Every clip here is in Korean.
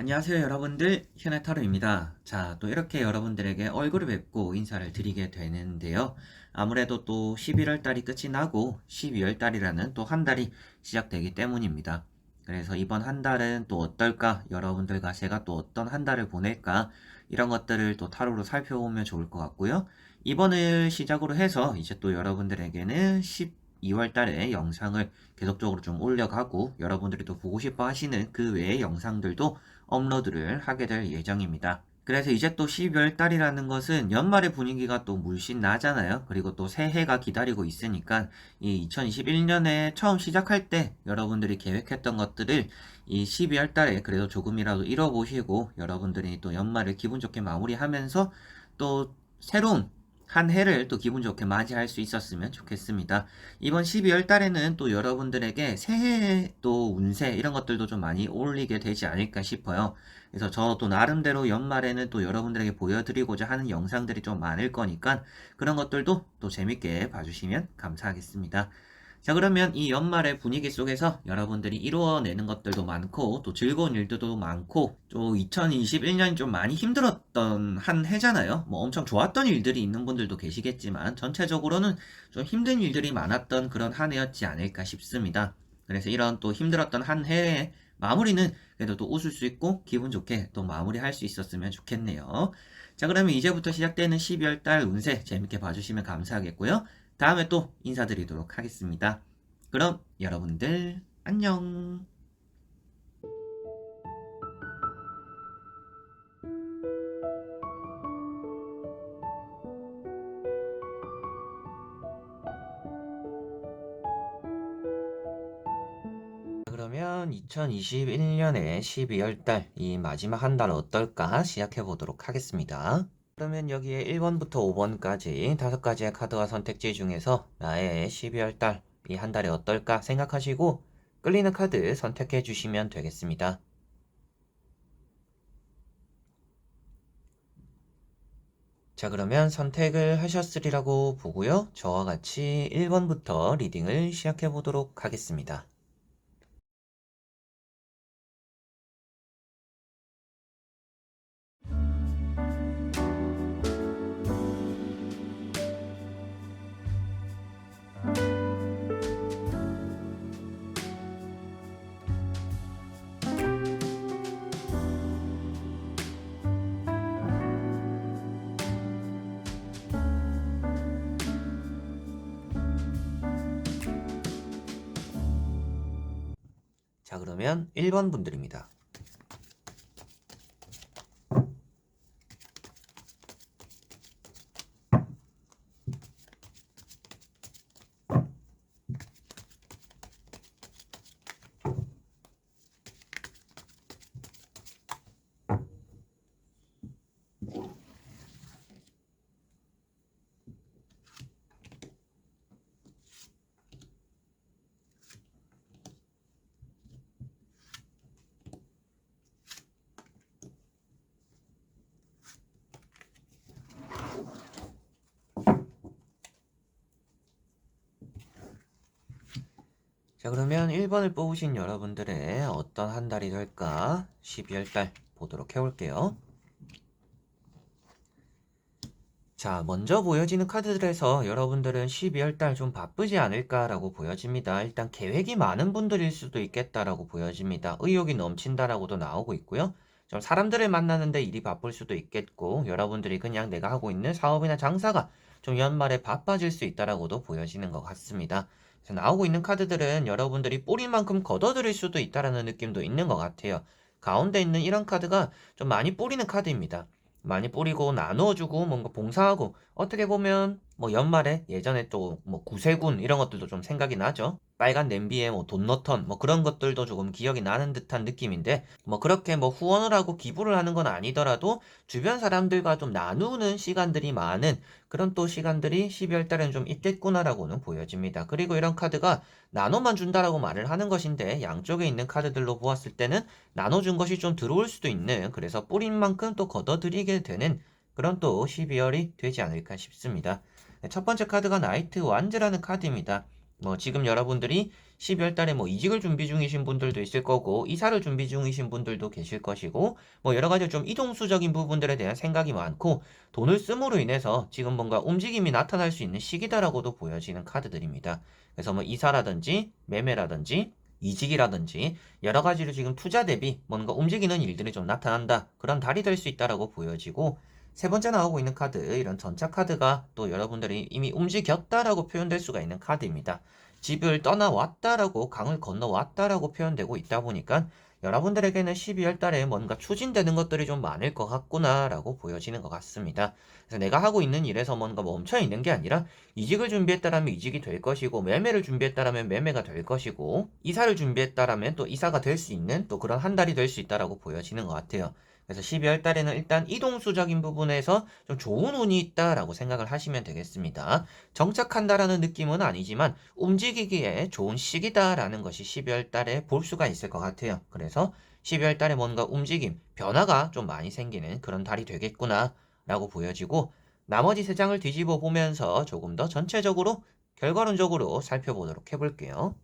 안녕하세요 여러분들, 현해타로입니다. 자, 또 이렇게 여러분들에게 얼굴을 뵙고 인사를 드리게 되는데요. 아무래도 또 11월 달이 끝이 나고 12월 달이라는 또 한 달이 시작되기 때문입니다. 그래서 이번 한 달은 또 어떨까? 여러분들과 제가 또 어떤 한 달을 보낼까? 이런 것들을 또 타로로 살펴보면 좋을 것 같고요. 이번을 시작으로 해서 이제 또 여러분들에게는 12월 달에 영상을 계속적으로 좀 올려가고 여러분들이 또 보고 싶어 하시는 그 외의 영상들도 업로드를 하게 될 예정입니다. 그래서 이제 또 12월 달이라는 것은 연말의 분위기가 또 물씬 나잖아요. 그리고 또 새해가 기다리고 있으니까 이 2021년에 처음 시작할 때 여러분들이 계획했던 것들을 이 12월 달에 그래도 조금이라도 이뤄보시고 여러분들이 또 연말을 기분 좋게 마무리하면서 또 새로운 한 해를 또 기분 좋게 맞이할 수 있었으면 좋겠습니다. 이번 12월 달에는 또 여러분들에게 새해 또 운세 이런 것들도 좀 많이 올리게 되지 않을까 싶어요. 그래서 저도 나름대로 연말에는 또 여러분들에게 보여드리고자 하는 영상들이 좀 많을 거니까 그런 것들도 또 재밌게 봐주시면 감사하겠습니다. 자, 그러면 이 연말의 분위기 속에서 여러분들이 이루어내는 것들도 많고 또 즐거운 일들도 많고 또 2021년이 좀 많이 힘들었던 한 해잖아요. 뭐 엄청 좋았던 일들이 있는 분들도 계시겠지만 전체적으로는 좀 힘든 일들이 많았던 그런 한 해였지 않을까 싶습니다. 그래서 이런 또 힘들었던 한 해의 마무리는 그래도 또 웃을 수 있고 기분 좋게 또 마무리할 수 있었으면 좋겠네요. 자, 그러면 이제부터 시작되는 12월 달 운세 재밌게 봐주시면 감사하겠고요. 다음에 또 인사드리도록 하겠습니다. 그럼 여러분들 안녕. 그러면 2021년의 12월 달, 이 마지막 한 달 어떨까 시작해 보도록 하겠습니다. 그러면 여기에 1번부터 5번까지 5가지의 카드와 선택지 중에서 나의 12월 달, 이 한 달이 어떨까 생각하시고 끌리는 카드 선택해 주시면 되겠습니다. 자, 그러면 선택을 하셨으리라고 보고요. 저와 같이 1번부터 리딩을 시작해 보도록 하겠습니다. 자, 그러면 1번 분들입니다. 자, 그러면 1번을 뽑으신 여러분들의 어떤 한 달이 될까? 12월 달 보도록 해볼게요. 자, 먼저 보여지는 카드들에서 여러분들은 12월 달 좀 바쁘지 않을까라고 보여집니다. 일단 계획이 많은 분들일 수도 있겠다라고 보여집니다. 의욕이 넘친다라고도 나오고 있고요. 좀 사람들을 만나는데 일이 바쁠 수도 있겠고, 여러분들이 그냥 내가 하고 있는 사업이나 장사가 좀 연말에 바빠질 수 있다라고도 보여지는 것 같습니다. 그래서 나오고 있는 카드들은 여러분들이 뿌린 만큼 걷어들일 수도 있다라는 느낌도 있는 것 같아요. 가운데 있는 이런 카드가 좀 많이 뿌리는 카드입니다. 많이 뿌리고 나누어주고 뭔가 봉사하고 어떻게 보면 뭐 연말에 예전에 또 뭐 구세군 이런 것들도 좀 생각이 나죠. 빨간 냄비에 뭐 돈 넣던 뭐 그런 것들도 조금 기억이 나는 듯한 느낌인데 뭐 그렇게 뭐 후원을 하고 기부를 하는 건 아니더라도 주변 사람들과 좀 나누는 시간들이 많은 그런 또 시간들이 12월 달에는 좀 있겠구나라고는 보여집니다. 그리고 이런 카드가 나눠만 준다라고 말을 하는 것인데 양쪽에 있는 카드들로 보았을 때는 나눠준 것이 좀 들어올 수도 있는 그래서 뿌린 만큼 또 걷어들이게 되는 그런 또 12월이 되지 않을까 싶습니다. 첫 번째 카드가 나이트 완즈라는 카드입니다. 뭐 지금 여러분들이 12월 달에 뭐 이직을 준비 중이신 분들도 있을 거고 이사를 준비 중이신 분들도 계실 것이고 뭐 여러 가지 좀 이동수적인 부분들에 대한 생각이 많고 돈을 씀으로 인해서 지금 뭔가 움직임이 나타날 수 있는 시기다라고도 보여지는 카드들입니다. 그래서 뭐 이사라든지 매매라든지 이직이라든지 여러 가지로 지금 투자 대비 뭔가 움직이는 일들이 좀 나타난다. 그런 달이 될 수 있다라고 보여지고 세 번째 나오고 있는 카드, 이런 전차 카드가 또 여러분들이 이미 움직였다라고 표현될 수가 있는 카드입니다. 집을 떠나왔다라고 강을 건너왔다라고 표현되고 있다 보니까 여러분들에게는 12월 달에 뭔가 추진되는 것들이 좀 많을 것 같구나라고 보여지는 것 같습니다. 그래서 내가 하고 있는 일에서 뭔가 멈춰 있는 게 아니라 이직을 준비했다라면 이직이 될 것이고 매매를 준비했다라면 매매가 될 것이고 이사를 준비했다라면 또 이사가 될 수 있는 또 그런 한 달이 될 수 있다라고 보여지는 것 같아요. 그래서 12월 달에는 일단 이동수적인 부분에서 좀 좋은 운이 있다라고 생각을 하시면 되겠습니다. 정착한다라는 느낌은 아니지만 움직이기에 좋은 시기다라는 것이 12월 달에 볼 수가 있을 것 같아요. 그래서 12월 달에 뭔가 움직임, 변화가 좀 많이 생기는 그런 달이 되겠구나 라고 보여지고 나머지 세 장을 뒤집어 보면서 조금 더 전체적으로 결과론적으로 살펴보도록 해볼게요.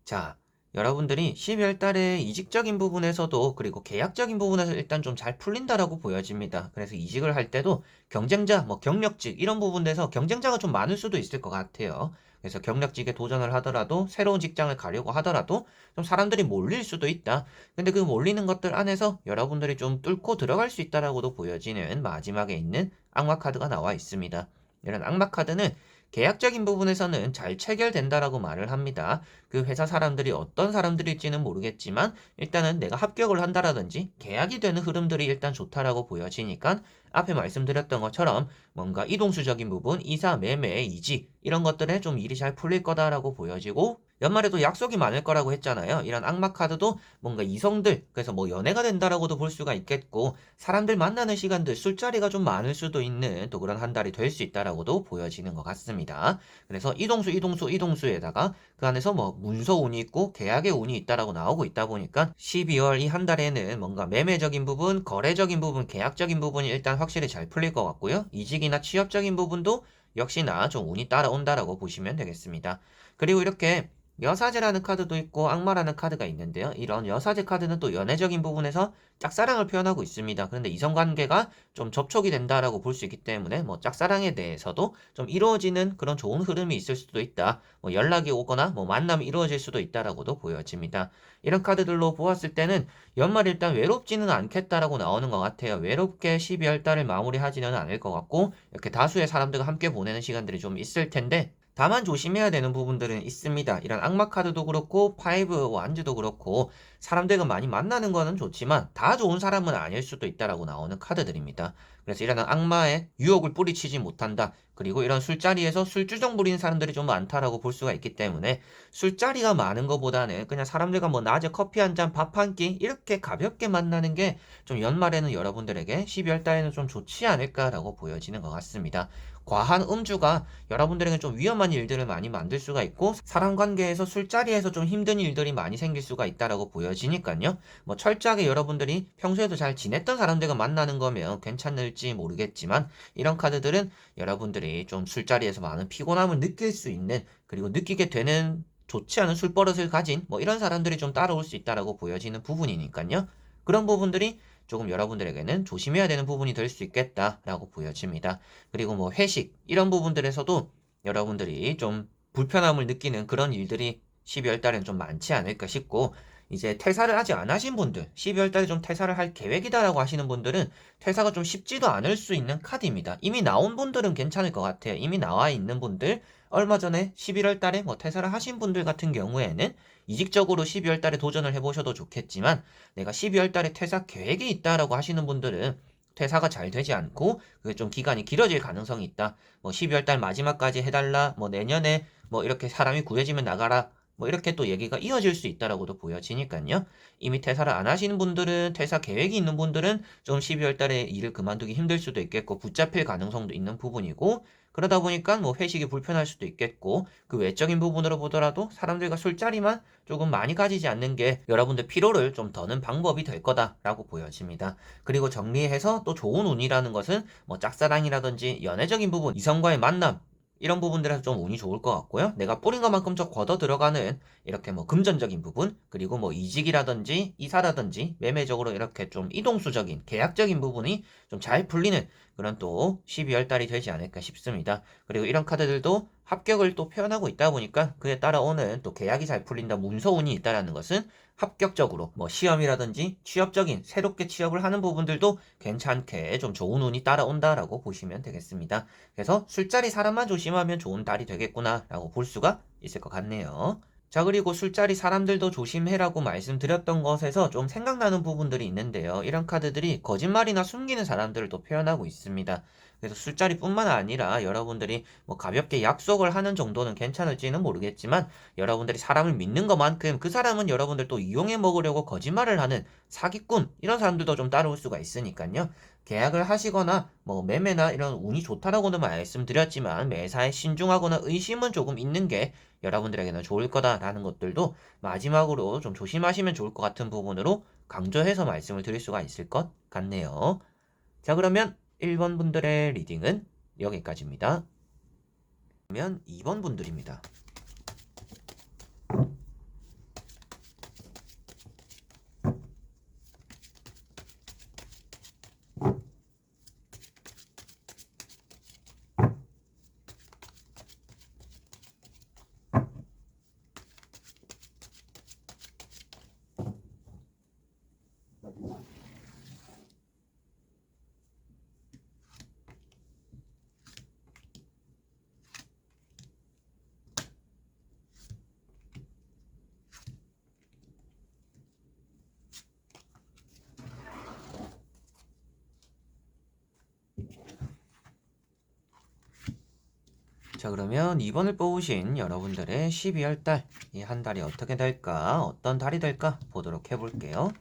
자, 여러분들이 12월 달에 이직적인 부분에서도 그리고 계약적인 부분에서 일단 좀 잘 풀린다라고 보여집니다. 그래서 이직을 할 때도 경쟁자, 뭐 경력직 이런 부분에서 경쟁자가 좀 많을 수도 있을 것 같아요. 그래서 경력직에 도전을 하더라도 새로운 직장을 가려고 하더라도 좀 사람들이 몰릴 수도 있다. 근데 그 몰리는 것들 안에서 여러분들이 좀 뚫고 들어갈 수 있다라고도 보여지는 마지막에 있는 악마 카드가 나와 있습니다. 이런 악마 카드는 계약적인 부분에서는 잘 체결된다라고 말을 합니다. 그 회사 사람들이 어떤 사람들일지는 모르겠지만 일단은 내가 합격을 한다라든지 계약이 되는 흐름들이 일단 좋다라고 보여지니까 앞에 말씀드렸던 것처럼 뭔가 이동수적인 부분, 이사, 매매, 이직 이런 것들에 좀 일이 잘 풀릴 거다라고 보여지고 연말에도 약속이 많을 거라고 했잖아요. 이런 악마 카드도 뭔가 이성들, 그래서 뭐 연애가 된다라고도 볼 수가 있겠고 사람들 만나는 시간들, 술자리가 좀 많을 수도 있는 또 그런 한 달이 될 수 있다라고도 보여지는 것 같습니다. 그래서 이동수에다가 그 안에서 뭐 문서 운이 있고 계약의 운이 있다라고 나오고 있다 보니까 12월 이 한 달에는 뭔가 매매적인 부분, 거래적인 부분, 계약적인 부분이 일단 확실히 잘 풀릴 것 같고요. 이직이나 취업적인 부분도 역시나 좀 운이 따라온다라고 보시면 되겠습니다. 그리고 이렇게 여사제라는 카드도 있고 악마라는 카드가 있는데요. 이런 여사제 카드는 또 연애적인 부분에서 짝사랑을 표현하고 있습니다. 그런데 이성관계가 좀 접촉이 된다라고 볼 수 있기 때문에 뭐 짝사랑에 대해서도 좀 이루어지는 그런 좋은 흐름이 있을 수도 있다. 뭐 연락이 오거나 뭐 만남이 이루어질 수도 있다라고도 보여집니다. 이런 카드들로 보았을 때는 연말 일단 외롭지는 않겠다라고 나오는 것 같아요. 외롭게 12월 달을 마무리하지는 않을 것 같고 이렇게 다수의 사람들과 함께 보내는 시간들이 좀 있을 텐데 다만 조심해야 되는 부분들은 있습니다. 이런 악마 카드도 그렇고 파이브 완즈도 그렇고 사람들과 많이 만나는 거는 좋지만 다 좋은 사람은 아닐 수도 있다라고 나오는 카드들입니다. 그래서 이런 악마의 유혹을 뿌리치지 못한다. 그리고 이런 술자리에서 술주정 부리는 사람들이 좀 많다라고 볼 수가 있기 때문에 술자리가 많은 것보다는 그냥 사람들과 뭐 낮에 커피 한 잔, 밥 한 끼 이렇게 가볍게 만나는 게 좀 연말에는 여러분들에게 12월 달에는 좀 좋지 않을까라고 보여지는 것 같습니다. 과한 음주가 여러분들에게 좀 위험한 일들을 많이 만들 수가 있고 사람 관계에서 술자리에서 좀 힘든 일들이 많이 생길 수가 있다라고 보여지니까요. 뭐 철저하게 여러분들이 평소에도 잘 지냈던 사람들과 만나는 거면 괜찮을지 모르겠지만 이런 카드들은 여러분들이 좀 술자리에서 많은 피곤함을 느낄 수 있는 그리고 느끼게 되는 좋지 않은 술버릇을 가진 뭐 이런 사람들이 좀 따라올 수 있다라고 보여지는 부분이니까요. 그런 부분들이 조금 여러분들에게는 조심해야 되는 부분이 될 수 있겠다라고 보여집니다. 그리고 뭐 회식 이런 부분들에서도 여러분들이 좀 불편함을 느끼는 그런 일들이 12월 달에는 좀 많지 않을까 싶고 이제 퇴사를 아직 안 하신 분들 12월 달에 좀 퇴사를 할 계획이다라고 하시는 분들은 퇴사가 좀 쉽지도 않을 수 있는 카드입니다. 이미 나온 분들은 괜찮을 것 같아요. 이미 나와 있는 분들 얼마 전에 11월 달에 뭐 퇴사를 하신 분들 같은 경우에는 이직적으로 12월 달에 도전을 해보셔도 좋겠지만 내가 12월 달에 퇴사 계획이 있다라고 하시는 분들은 퇴사가 잘 되지 않고 그게 좀 기간이 길어질 가능성이 있다. 뭐 12월 달 마지막까지 해달라. 뭐 내년에 뭐 이렇게 사람이 구해지면 나가라. 뭐 이렇게 또 얘기가 이어질 수 있다라고도 보여지니까요. 이미 퇴사를 안 하시는 분들은 퇴사 계획이 있는 분들은 좀 12월 달에 일을 그만두기 힘들 수도 있겠고 붙잡힐 가능성도 있는 부분이고 그러다 보니까 뭐 회식이 불편할 수도 있겠고 그 외적인 부분으로 보더라도 사람들과 술자리만 조금 많이 가지지 않는 게 여러분들 피로를 좀 더는 방법이 될 거다라고 보여집니다. 그리고 정리해서 또 좋은 운이라는 것은 뭐 짝사랑이라든지 연애적인 부분, 이성과의 만남 이런 부분들에서 좀 운이 좋을 것 같고요. 내가 뿌린 것만큼 좀 걷어 들어가는 이렇게 뭐 금전적인 부분, 그리고 뭐 이직이라든지 이사라든지 매매적으로 이렇게 좀 이동수적인 계약적인 부분이 좀 잘 풀리는 그런 또 12월 달이 되지 않을까 싶습니다. 그리고 이런 카드들도 합격을 또 표현하고 있다 보니까 그에 따라오는 또 계약이 잘 풀린다, 문서운이 있다라는 것은 합격적으로 뭐 시험이라든지 취업적인 새롭게 취업을 하는 부분들도 괜찮게 좀 좋은 운이 따라온다라고 보시면 되겠습니다. 그래서 술자리 사람만 조심하면 좋은 달이 되겠구나라고 볼 수가 있을 것 같네요. 자, 그리고 술자리 사람들도 조심해라고 말씀드렸던 것에서 좀 생각나는 부분들이 있는데요. 이런 카드들이 거짓말이나 숨기는 사람들을 또 표현하고 있습니다. 그래서 술자리뿐만 아니라 여러분들이 뭐 가볍게 약속을 하는 정도는 괜찮을지는 모르겠지만 여러분들이 사람을 믿는 것만큼 그 사람은 여러분들 또 이용해 먹으려고 거짓말을 하는 사기꾼, 이런 사람들도 좀 따라올 수가 있으니까요. 계약을 하시거나 뭐 매매나 이런 운이 좋다라고는 말씀드렸지만 매사에 신중하거나 의심은 조금 있는 게 여러분들에게는 좋을 거다라는 것들도 마지막으로 좀 조심하시면 좋을 것 같은 부분으로 강조해서 말씀을 드릴 수가 있을 것 같네요. 자, 그러면 1번 분들의 리딩은 여기까지입니다. 그러면 2번 분들입니다. 자, 그러면 2번을 뽑으신 여러분들의 12월 달, 이 한 달이 어떻게 될까, 어떤 달이 될까 보도록 해볼게요.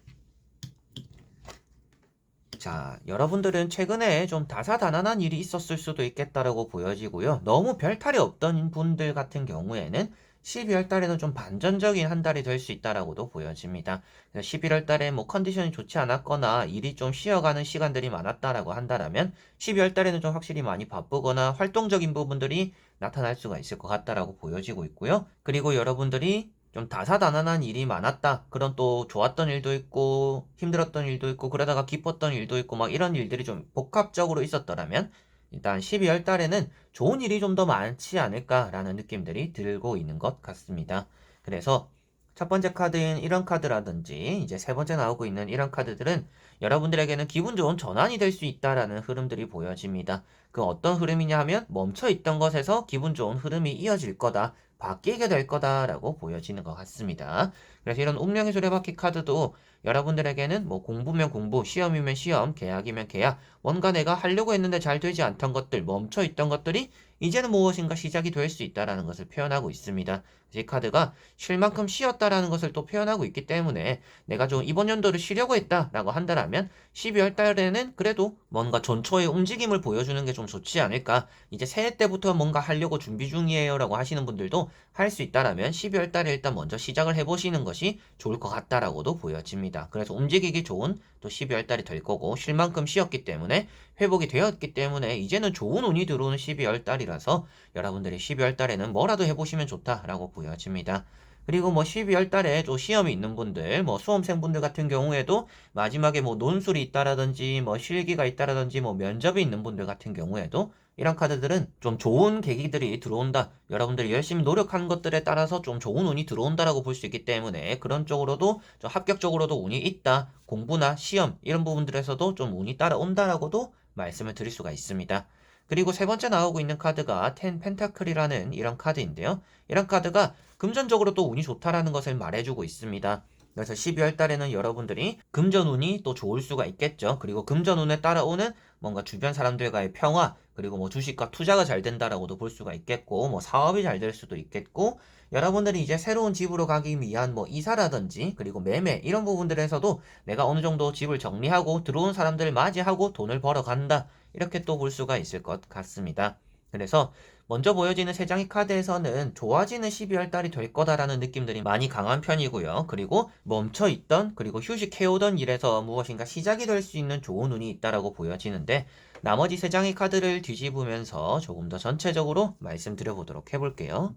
자, 여러분들은 최근에 좀 다사다난한 일이 있었을 수도 있겠다라고 보여지고요. 너무 별탈이 없던 분들 같은 경우에는 12월 달에는 좀 반전적인 한 달이 될 수 있다라고도 보여집니다. 11월 달에 뭐 컨디션이 좋지 않았거나 일이 좀 쉬어가는 시간들이 많았다라고 한다면 12월 달에는 좀 확실히 많이 바쁘거나 활동적인 부분들이 나타날 수가 있을 것 같다라고 보여지고 있고요. 그리고 여러분들이 좀 다사다난한 일이 많았다. 그런 또 좋았던 일도 있고 힘들었던 일도 있고 그러다가 기뻤던 일도 있고 막 이런 일들이 좀 복합적으로 있었더라면 일단 12월 달에는 좋은 일이 좀 더 많지 않을까라는 느낌들이 들고 있는 것 같습니다. 그래서 첫 번째 카드인 이런 카드라든지 이제 세 번째 나오고 있는 이런 카드들은 여러분들에게는 기분 좋은 전환이 될 수 있다라는 흐름들이 보여집니다. 그 어떤 흐름이냐 하면 멈춰 있던 것에서 기분 좋은 흐름이 이어질 거다. 바뀌게 될 거다라고 보여지는 것 같습니다. 그래서 이런 운명의 수레바퀴 카드도 여러분들에게는 뭐 공부면 공부, 시험이면 시험, 계약이면 계약, 뭔가 내가 하려고 했는데 잘 되지 않던 것들, 멈춰 있던 것들이 이제는 무엇인가 시작이 될 수 있다라는 것을 표현하고 있습니다. 이 카드가 쉴 만큼 쉬었다라는 것을 또 표현하고 있기 때문에 내가 좀 이번 연도를 쉬려고 했다라고 한다면 12월 달에는 그래도 뭔가 전초의 움직임을 보여주는 게 좀 좋지 않을까. 이제 새해 때부터 뭔가 하려고 준비 중이에요라고 하시는 분들도 할 수 있다라면 12월 달에 일단 먼저 시작을 해보시는 것이 좋을 것 같다라고도 보여집니다. 그래서 움직이기 좋은 또 12월 달이 될 거고 쉴 만큼 쉬었기 때문에 회복이 되었기 때문에 이제는 좋은 운이 들어오는 12월 달이라서 여러분들이 12월 달에는 뭐라도 해보시면 좋다라고 보여집니다. 그리고 뭐 12월 달에 또 시험이 있는 분들, 뭐 수험생분들 같은 경우에도 마지막에 뭐 논술이 있다라든지 뭐 실기가 있다라든지 뭐 면접이 있는 분들 같은 경우에도 이런 카드들은 좀 좋은 계기들이 들어온다. 여러분들이 열심히 노력한 것들에 따라서 좀 좋은 운이 들어온다라고 볼 수 있기 때문에 그런 쪽으로도 좀 합격적으로도 운이 있다. 공부나 시험 이런 부분들에서도 좀 운이 따라온다라고도 말씀을 드릴 수가 있습니다. 그리고 세 번째 나오고 있는 카드가 텐 펜타클이라는 이런 카드인데요. 이런 카드가 금전적으로 또 운이 좋다라는 것을 말해주고 있습니다. 그래서 12월 달에는 여러분들이 금전운이 또 좋을 수가 있겠죠. 그리고 금전운에 따라오는 뭔가 주변 사람들과의 평화, 그리고 뭐 주식과 투자가 잘 된다라고도 볼 수가 있겠고, 뭐 사업이 잘 될 수도 있겠고, 여러분들이 이제 새로운 집으로 가기 위한 뭐 이사라든지, 그리고 매매, 이런 부분들에서도 내가 어느 정도 집을 정리하고 들어온 사람들을 맞이하고 돈을 벌어 간다. 이렇게 또 볼 수가 있을 것 같습니다. 그래서 먼저 보여지는 세 장의 카드에서는 좋아지는 12월 달이 될 거다라는 느낌들이 많이 강한 편이고요. 그리고 멈춰있던 그리고 휴식해오던 일에서 무엇인가 시작이 될 수 있는 좋은 운이 있다라고 보여지는데 나머지 3장의 카드를 뒤집으면서 조금 더 전체적으로 말씀드려 보도록 해볼게요.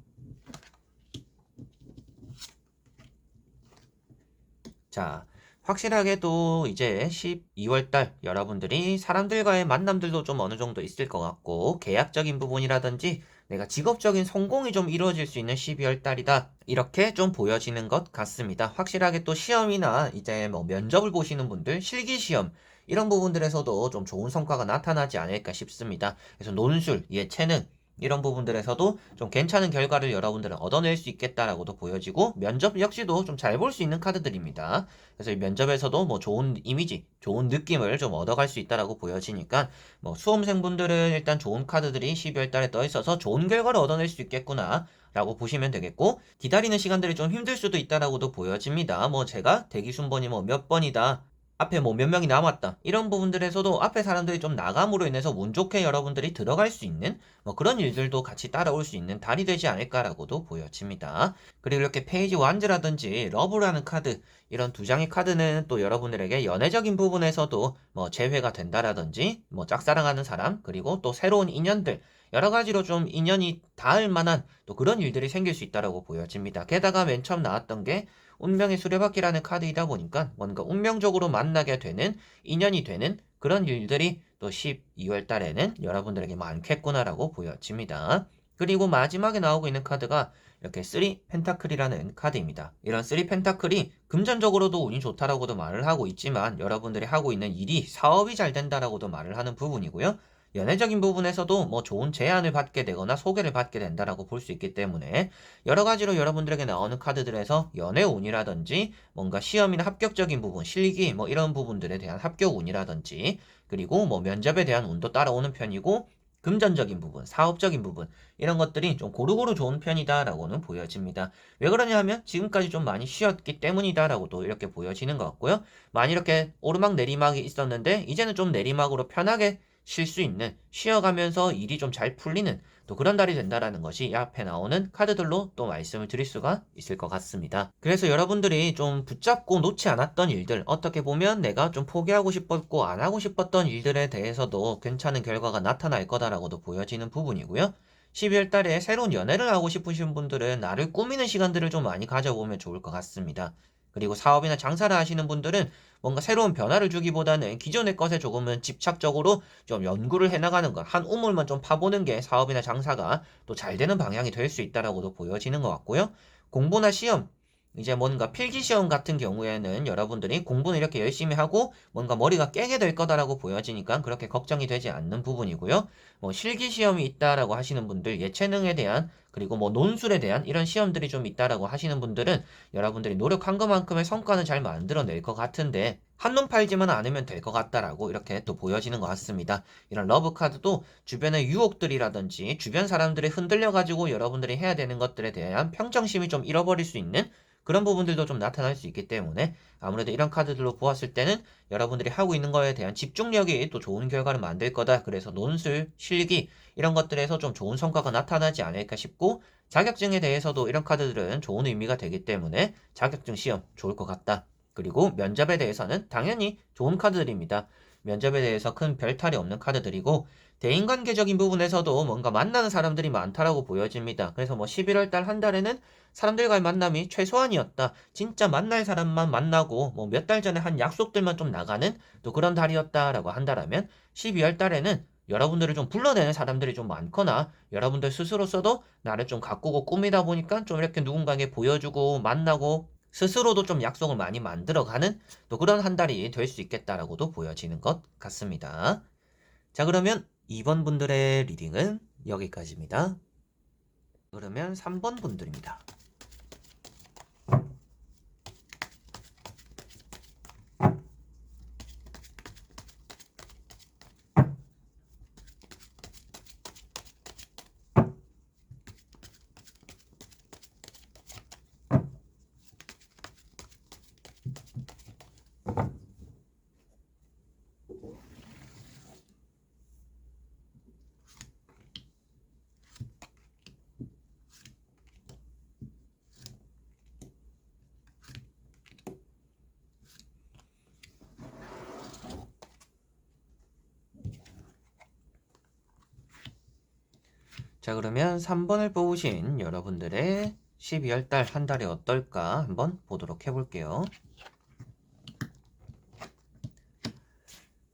자, 확실하게 또 이제 12월달 여러분들이 사람들과의 만남들도 좀 어느 정도 있을 것 같고, 계약적인 부분이라든지 내가 직업적인 성공이 좀 이루어질 수 있는 12월달이다. 이렇게 좀 보여지는 것 같습니다. 확실하게 또 시험이나 이제 뭐 면접을 보시는 분들, 실기시험, 이런 부분들에서도 좀 좋은 성과가 나타나지 않을까 싶습니다. 그래서 논술, 예체능, 이런 부분들에서도 좀 괜찮은 결과를 여러분들은 얻어낼 수 있겠다라고도 보여지고, 면접 역시도 좀 잘 볼 수 있는 카드들입니다. 그래서 이 면접에서도 뭐 좋은 이미지, 좋은 느낌을 좀 얻어갈 수 있다라고 보여지니까, 뭐 수험생분들은 일단 좋은 카드들이 12월 달에 떠 있어서 좋은 결과를 얻어낼 수 있겠구나 라고 보시면 되겠고, 기다리는 시간들이 좀 힘들 수도 있다라고도 보여집니다. 뭐 제가 대기 순번이 뭐 몇 번이다, 앞에 뭐 몇 명이 남았다, 이런 부분들에서도 앞에 사람들이 좀 나감으로 인해서 운 좋게 여러분들이 들어갈 수 있는 뭐 그런 일들도 같이 따라올 수 있는 달이 되지 않을까라고도 보여집니다. 그리고 이렇게 페이지 완즈라든지 러브라는 카드, 이런 2장의 카드는 또 여러분들에게 연애적인 부분에서도 뭐 재회가 된다라든지, 뭐 짝사랑하는 사람, 그리고 또 새로운 인연들, 여러 가지로 좀 인연이 닿을 만한 또 그런 일들이 생길 수 있다라고 보여집니다. 게다가 맨 처음 나왔던 게 운명의 수레바퀴라는 카드이다 보니까 뭔가 운명적으로 만나게 되는, 인연이 되는 그런 일들이 또 12월 달에는 여러분들에게 많겠구나라고 보여집니다. 그리고 마지막에 나오고 있는 카드가 이렇게 3 펜타클이라는 카드입니다. 이런 3 펜타클이 금전적으로도 운이 좋다라고도 말을 하고 있지만, 여러분들이 하고 있는 일이, 사업이 잘 된다라고도 말을 하는 부분이고요. 연애적인 부분에서도 뭐 좋은 제안을 받게 되거나 소개를 받게 된다라고 볼 수 있기 때문에, 여러 가지로 여러분들에게 나오는 카드들에서 연애 운이라든지 뭔가 시험이나 합격적인 부분, 실기 뭐 이런 부분들에 대한 합격 운이라든지, 그리고 뭐 면접에 대한 운도 따라오는 편이고, 금전적인 부분, 사업적인 부분, 이런 것들이 좀 고루고루 좋은 편이다라고는 보여집니다. 왜 그러냐 하면 지금까지 좀 많이 쉬었기 때문이다라고도 이렇게 보여지는 것 같고요. 많이 이렇게 오르막 내리막이 있었는데 이제는 좀 내리막으로 편하게 쉴 수 있는, 쉬어가면서 일이 좀 잘 풀리는 또 그런 달이 된다라는 것이 이 앞에 나오는 카드들로 또 말씀을 드릴 수가 있을 것 같습니다. 그래서 여러분들이 좀 붙잡고 놓지 않았던 일들, 어떻게 보면 내가 좀 포기하고 싶었고 안 하고 싶었던 일들에 대해서도 괜찮은 결과가 나타날 거다라고도 보여지는 부분이고요. 12월 달에 새로운 연애를 하고 싶으신 분들은 나를 꾸미는 시간들을 좀 많이 가져보면 좋을 것 같습니다. 그리고 사업이나 장사를 하시는 분들은 뭔가 새로운 변화를 주기보다는 기존의 것에 조금은 집착적으로 좀 연구를 해나가는 것, 한 우물만 좀 파보는 게 사업이나 장사가 또 잘 되는 방향이 될 수 있다라고도 보여지는 것 같고요. 공부나 시험, 이제 뭔가 필기시험 같은 경우에는 여러분들이 공부는 이렇게 열심히 하고 뭔가 머리가 깨게 될 거다라고 보여지니까 그렇게 걱정이 되지 않는 부분이고요. 뭐 실기시험이 있다라고 하시는 분들, 예체능에 대한, 그리고 뭐 논술에 대한 이런 시험들이 좀 있다라고 하시는 분들은 여러분들이 노력한 것만큼의 성과는 잘 만들어낼 것 같은데, 한눈 팔지만 않으면 될 것 같다라고 이렇게 또 보여지는 것 같습니다. 이런 러브 카드도 주변의 유혹들이라든지 주변 사람들이 흔들려가지고 여러분들이 해야 되는 것들에 대한 평정심이 좀 잃어버릴 수 있는 그런 부분들도 좀 나타날 수 있기 때문에, 아무래도 이런 카드들로 보았을 때는 여러분들이 하고 있는 거에 대한 집중력이 또 좋은 결과를 만들 거다. 그래서 논술, 실기 이런 것들에서 좀 좋은 성과가 나타나지 않을까 싶고, 자격증에 대해서도 이런 카드들은 좋은 의미가 되기 때문에 자격증 시험 좋을 것 같다. 그리고 면접에 대해서는 당연히 좋은 카드들입니다. 면접에 대해서 큰 별탈이 없는 카드들이고, 대인관계적인 부분에서도 뭔가 만나는 사람들이 많다라고 보여집니다. 그래서 뭐 11월 달 한 달에는 사람들과의 만남이 최소한이었다, 진짜 만날 사람만 만나고 뭐 몇 달 전에 한 약속들만 좀 나가는 또 그런 달이었다라고 한다라면, 12월 달에는 여러분들을 좀 불러내는 사람들이 좀 많거나, 여러분들 스스로서도 나를 좀 가꾸고 꾸미다 보니까 좀 이렇게 누군가에게 보여주고 만나고 스스로도 좀 약속을 많이 만들어가는 또 그런 한 달이 될 수 있겠다라고도 보여지는 것 같습니다. 자, 그러면 2번 분들의 리딩은 여기까지입니다. 그러면 3번 분들입니다. 자, 그러면 3번을 뽑으신 여러분들의 12월 달 한 달이 어떨까 한번 보도록 해볼게요.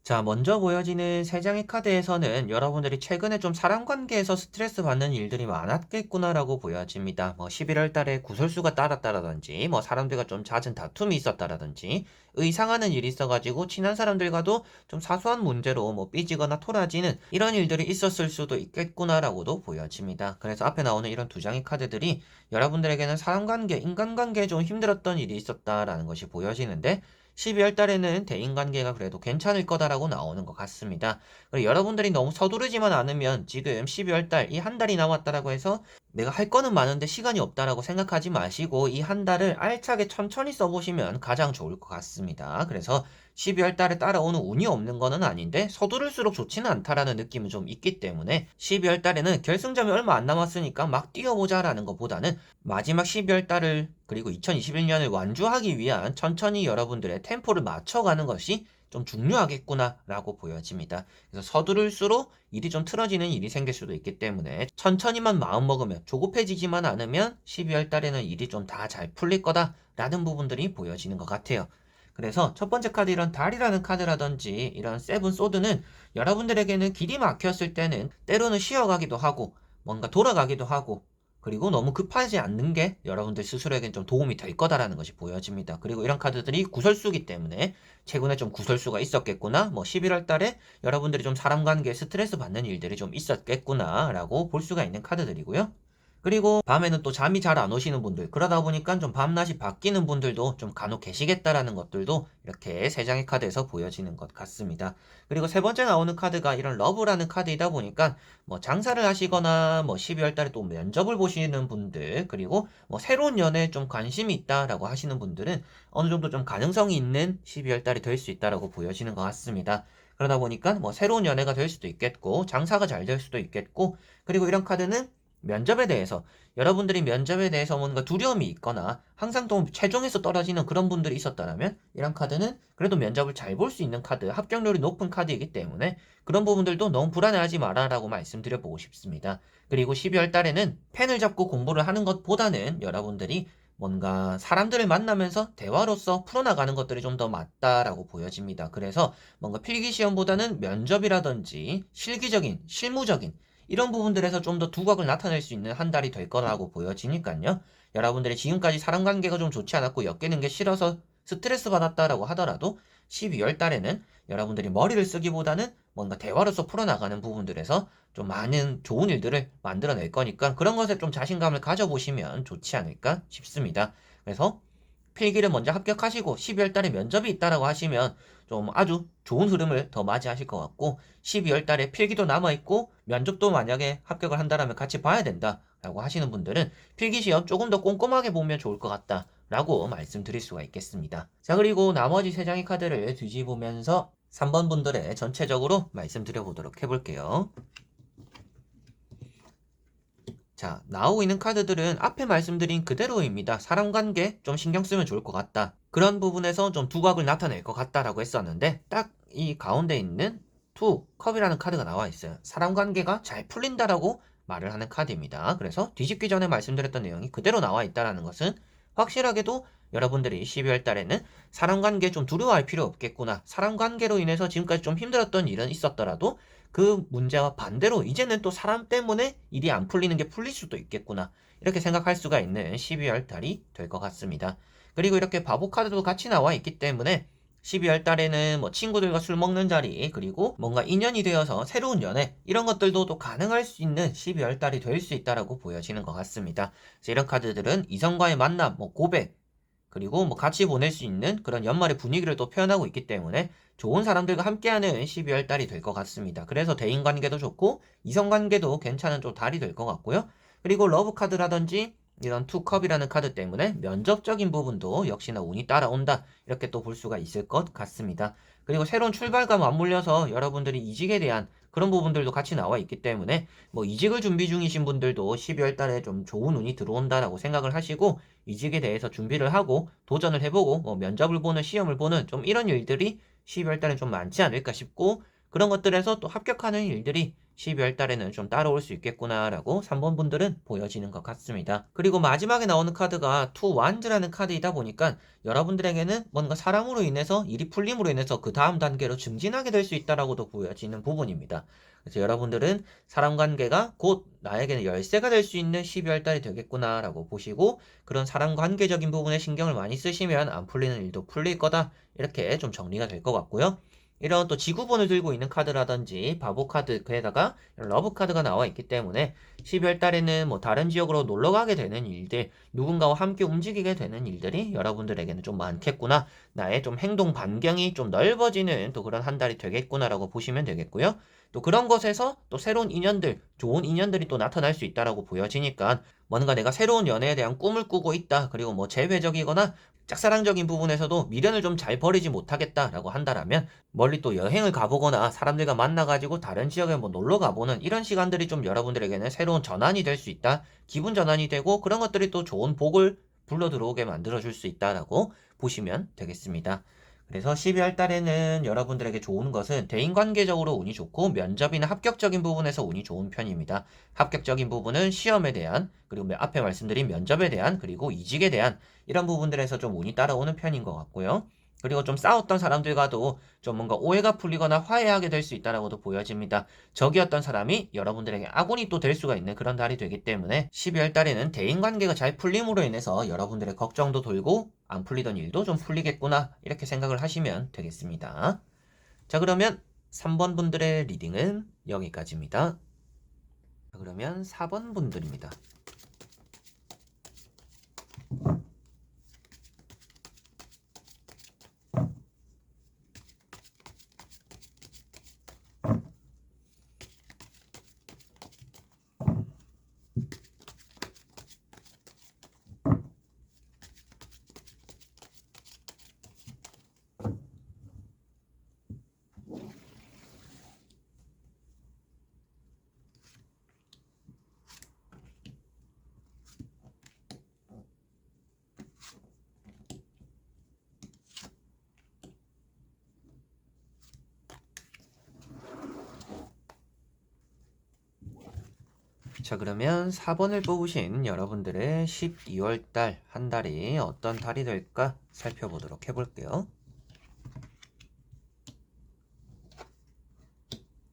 자, 먼저 보여지는 세 장의 카드에서는 여러분들이 최근에 좀 사람 관계에서 스트레스 받는 일들이 많았겠구나라고 보여집니다. 11월 달에 구설수가 따랐다라든지, 사람들과 좀 잦은 다툼이 있었다라든지, 의상하는 일이 있어가지고 친한 사람들과도 좀 사소한 문제로 삐지거나 토라지는 이런 일들이 있었을 수도 있겠구나라고도 보여집니다. 그래서 앞에 나오는 이런 두 장의 카드들이 여러분들에게는 사람 관계, 인간관계에 좀 힘들었던 일이 있었다라는 것이 보여지는데, 12월 달에는 대인관계가 그래도 괜찮을 거다라고 나오는 것 같습니다. 그리고 여러분들이 너무 서두르지만 않으면 지금 12월 달 이 한 달이 남았다라고 해서 내가 할 거는 많은데 시간이 없다라고 생각하지 마시고 이 한 달을 알차게 천천히 써보시면 가장 좋을 것 같습니다. 그래서 12월 달에 따라오는 운이 없는 거는 아닌데 서두를수록 좋지는 않다라는 느낌은 좀 있기 때문에 12월 달에는 결승점이 얼마 안 남았으니까 막 뛰어보자라는 것보다는 마지막 12월 달을 그리고 2021년을 완주하기 위한 천천히 여러분들의 템포를 맞춰가는 것이 좀 중요하겠구나라고 보여집니다. 그래서 서두를수록 일이 좀 틀어지는 일이 생길 수도 있기 때문에 천천히만 마음먹으면 조급해지지만 않으면 12월 달에는 일이 좀 다 잘 풀릴 거다라는 부분들이 보여지는 것 같아요. 그래서 첫 번째 카드 이런 달이라는 카드라든지 이런 세븐 소드는 여러분들에게는 길이 막혔을 때는 때로는 쉬어가기도 하고 뭔가 돌아가기도 하고 그리고 너무 급하지 않는 게 여러분들 스스로에겐 좀 도움이 될 거다라는 것이 보여집니다. 그리고 이런 카드들이 구설수기 때문에 최근에 좀 구설수가 있었겠구나 11월 달에 여러분들이 좀 사람 관계에 스트레스 받는 일들이 좀 있었겠구나 라고 볼 수가 있는 카드들이고요. 그리고 밤에는 또 잠이 잘 안 오시는 분들 그러다 보니까 좀 밤낮이 바뀌는 분들도 좀 간혹 계시겠다라는 것들도 이렇게 세 장의 카드에서 보여지는 것 같습니다. 그리고 세 번째 나오는 카드가 이런 러브라는 카드이다 보니까 장사를 하시거나 12월 달에 또 면접을 보시는 분들 그리고 새로운 연애에 좀 관심이 있다라고 하시는 분들은 어느 정도 좀 가능성이 있는 12월 달이 될 수 있다라고 보여지는 것 같습니다. 그러다 보니까 새로운 연애가 될 수도 있겠고 장사가 잘 될 수도 있겠고 그리고 이런 카드는 면접에 대해서 여러분들이 면접에 대해서 뭔가 두려움이 있거나 항상 또 최종에서 떨어지는 그런 분들이 있었다면 이런 카드는 그래도 면접을 잘 볼 수 있는 카드, 합격률이 높은 카드이기 때문에 그런 부분들도 너무 불안해하지 마라라고 말씀드려보고 싶습니다. 그리고 12월 달에는 펜을 잡고 공부를 하는 것보다는 여러분들이 뭔가 사람들을 만나면서 대화로서 풀어나가는 것들이 좀 더 맞다라고 보여집니다. 그래서 뭔가 필기시험보다는 면접이라든지 실기적인, 실무적인 이런 부분들에서 좀 더 두각을 나타낼 수 있는 한 달이 될 거라고 보여지니까요. 여러분들이 지금까지 사람 관계가 좀 좋지 않았고 엮이는 게 싫어서 스트레스 받았다라고 하더라도 12월 달에는 여러분들이 머리를 쓰기보다는 뭔가 대화로서 풀어나가는 부분들에서 좀 많은 좋은 일들을 만들어낼 거니까 그런 것에 좀 자신감을 가져보시면 좋지 않을까 싶습니다. 그래서 필기를 먼저 합격하시고 12월 달에 면접이 있다라고 하시면 좀 아주 좋은 흐름을 더 맞이하실 것 같고 12월 달에 필기도 남아있고 면접도 만약에 합격을 한다라면 같이 봐야 된다라고 하시는 분들은 필기시험 조금 더 꼼꼼하게 보면 좋을 것 같다 라고 말씀드릴 수가 있겠습니다. 자, 그리고 나머지 세 장의 카드를 뒤집으면서 3번 분들의 전체적으로 말씀드려 보도록 해볼게요. 자, 나오고 있는 카드들은 앞에 말씀드린 그대로입니다. 사람 관계 좀 신경 쓰면 좋을 것 같다. 그런 부분에서 좀 두각을 나타낼 것 같다라고 했었는데 딱 이 가운데 있는 투 컵이라는 카드가 나와 있어요. 사람 관계가 잘 풀린다라고 말을 하는 카드입니다. 그래서 뒤집기 전에 말씀드렸던 내용이 그대로 나와 있다라는 것은 확실하게도 여러분들이 12월 달에는 사람 관계 좀 두려워할 필요 없겠구나. 사람 관계로 인해서 지금까지 좀 힘들었던 일은 있었더라도 그 문제와 반대로 이제는 또 사람 때문에 일이 안 풀리는 게 풀릴 수도 있겠구나. 이렇게 생각할 수가 있는 12월 달이 될 것 같습니다. 그리고 이렇게 바보 카드도 같이 나와 있기 때문에 12월 달에는 친구들과 술 먹는 자리 그리고 뭔가 인연이 되어서 새로운 연애 이런 것들도 또 가능할 수 있는 12월 달이 될 수 있다라고 보여지는 것 같습니다. 그래서 이런 카드들은 이성과의 만남, 고백 그리고 같이 보낼 수 있는 그런 연말의 분위기를 또 표현하고 있기 때문에 좋은 사람들과 함께하는 12월 달이 될 것 같습니다. 그래서 대인관계도 좋고 이성관계도 괜찮은 좀 달이 될 것 같고요. 그리고 러브카드라든지 이런 투컵이라는 카드 때문에 면접적인 부분도 역시나 운이 따라온다. 이렇게 또 볼 수가 있을 것 같습니다. 그리고 새로운 출발과 맞물려서 여러분들이 이직에 대한 그런 부분들도 같이 나와 있기 때문에 이직을 준비 중이신 분들도 12월 달에 좀 좋은 운이 들어온다라고 생각을 하시고 이직에 대해서 준비를 하고 도전을 해보고 면접을 보는 시험을 보는 좀 이런 일들이 12월 달에 좀 많지 않을까 싶고 그런 것들에서 또 합격하는 일들이 12월 달에는 좀 따라올 수 있겠구나라고 3번 분들은 보여지는 것 같습니다. 그리고 마지막에 나오는 카드가 투 완즈라는 카드이다 보니까 여러분들에게는 뭔가 사람으로 인해서 일이 풀림으로 인해서 그 다음 단계로 증진하게 될 수 있다라고도 보여지는 부분입니다. 그래서 여러분들은 사람 관계가 곧 나에게는 열쇠가 될 수 있는 12월 달이 되겠구나라고 보시고 그런 사람 관계적인 부분에 신경을 많이 쓰시면 안 풀리는 일도 풀릴 거다. 이렇게 좀 정리가 될 것 같고요. 이런 또 지구본을 들고 있는 카드라든지 바보 카드, 그에다가 러브 카드가 나와 있기 때문에 12월 달에는 뭐 다른 지역으로 놀러 가게 되는 일들, 누군가와 함께 움직이게 되는 일들이 여러분들에게는 좀 많겠구나. 나의 좀 행동 반경이 좀 넓어지는 또 그런 한 달이 되겠구나라고 보시면 되겠고요. 또 그런 것에서 또 새로운 인연들, 좋은 인연들이 또 나타날 수 있다라고 보여지니까 뭔가 내가 새로운 연애에 대한 꿈을 꾸고 있다. 그리고 뭐 재회적이거나 짝사랑적인 부분에서도 미련을 좀 잘 버리지 못하겠다라고 한다라면 멀리 또 여행을 가보거나 사람들과 만나가지고 다른 지역에 뭐 놀러 가보는 이런 시간들이 좀 여러분들에게는 새로운 전환이 될 수 있다. 기분 전환이 되고 그런 것들이 또 좋은 복을 불러 들어오게 만들어줄 수 있다라고 보시면 되겠습니다. 그래서 12월 달에는 여러분들에게 좋은 것은 대인관계적으로 운이 좋고 면접이나 합격적인 부분에서 운이 좋은 편입니다. 합격적인 부분은 시험에 대한 그리고 앞에 말씀드린 면접에 대한 그리고 이직에 대한 이런 부분들에서 좀 운이 따라오는 편인 것 같고요. 그리고 좀 싸웠던 사람들과도 좀 뭔가 오해가 풀리거나 화해하게 될 수 있다라고도 보여집니다. 적이었던 사람이 여러분들에게 아군이 또 될 수가 있는 그런 달이 되기 때문에 12월 달에는 대인관계가 잘 풀림으로 인해서 여러분들의 걱정도 돌고 안 풀리던 일도 좀 풀리겠구나 이렇게 생각을 하시면 되겠습니다. 자, 그러면 3번 분들의 리딩은 여기까지입니다. 자, 그러면 4번 분들입니다. 자, 그러면 4번을 뽑으신 여러분들의 12월 달 한 달이 어떤 달이 될까 살펴보도록 해볼게요.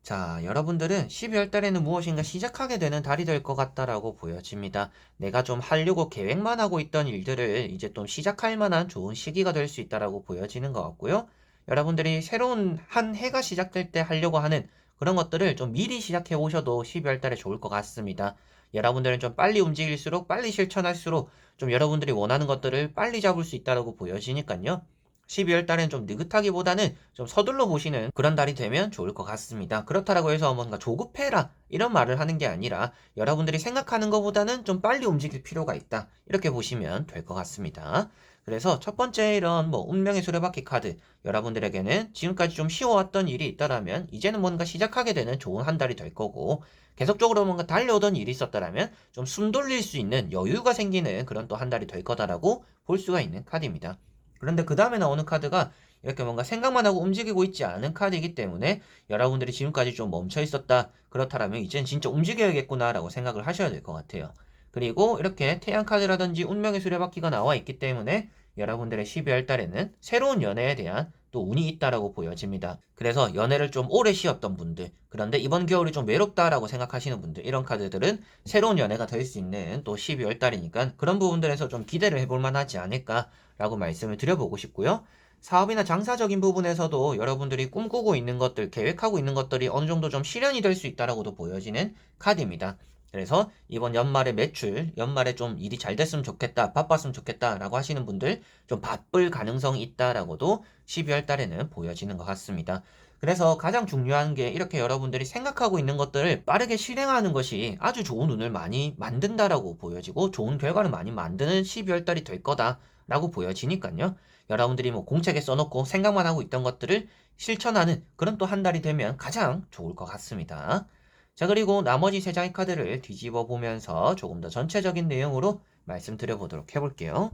자, 여러분들은 12월 달에는 무엇인가 시작하게 되는 달이 될 것 같다라고 보여집니다. 내가 좀 하려고 계획만 하고 있던 일들을 이제 좀 시작할 만한 좋은 시기가 될 수 있다라고 보여지는 것 같고요. 여러분들이 새로운 한 해가 시작될 때 하려고 하는 그런 것들을 좀 미리 시작해 오셔도 12월 달에 좋을 것 같습니다. 여러분들은 좀 빨리 움직일수록 빨리 실천할수록 좀 여러분들이 원하는 것들을 빨리 잡을 수 있다라고 보여지니까요. 12월 달엔 좀 느긋하기보다는 좀 서둘러 보시는 그런 달이 되면 좋을 것 같습니다. 그렇다고 해서 뭔가 조급해라 이런 말을 하는 게 아니라 여러분들이 생각하는 것보다는 좀 빨리 움직일 필요가 있다. 이렇게 보시면 될 것 같습니다. 그래서 첫 번째 이런 뭐 운명의 수레바퀴 카드 여러분들에게는 지금까지 좀 쉬워왔던 일이 있다라면 이제는 뭔가 시작하게 되는 좋은 한 달이 될 거고 계속적으로 뭔가 달려오던 일이 있었다라면 좀 숨 돌릴 수 있는 여유가 생기는 그런 또 한 달이 될 거다라고 볼 수가 있는 카드입니다. 그런데 그 다음에 나오는 카드가 이렇게 뭔가 생각만 하고 움직이고 있지 않은 카드이기 때문에 여러분들이 지금까지 좀 멈춰 있었다. 그렇다면 이젠 진짜 움직여야겠구나라고 생각을 하셔야 될 것 같아요. 그리고 이렇게 태양 카드라든지 운명의 수레바퀴가 나와 있기 때문에 여러분들의 12월 달에는 새로운 연애에 대한 또 운이 있다라고 보여집니다. 그래서 연애를 좀 오래 쉬었던 분들, 그런데 이번 겨울이 좀 외롭다라고 생각하시는 분들, 이런 카드들은 새로운 연애가 될 수 있는 또 12월 달이니까 그런 부분들에서 좀 기대를 해볼 만하지 않을까라고 말씀을 드려보고 싶고요. 사업이나 장사적인 부분에서도 여러분들이 꿈꾸고 있는 것들, 계획하고 있는 것들이 어느 정도 좀 실현이 될 수 있다라고도 보여지는 카드입니다. 그래서 이번 연말에 매출, 연말에 좀 일이 잘 됐으면 좋겠다, 바빴으면 좋겠다라고 하시는 분들 좀 바쁠 가능성이 있다라고도 12월 달에는 보여지는 것 같습니다. 그래서 가장 중요한 게 이렇게 여러분들이 생각하고 있는 것들을 빠르게 실행하는 것이 아주 좋은 운을 많이 만든다라고 보여지고 좋은 결과를 많이 만드는 12월 달이 될 거다라고 보여지니까요. 여러분들이 뭐 공책에 써놓고 생각만 하고 있던 것들을 실천하는 그런 또 한 달이 되면 가장 좋을 것 같습니다. 자, 그리고 나머지 세 장의 카드를 뒤집어 보면서 조금 더 전체적인 내용으로 말씀드려 보도록 해볼게요.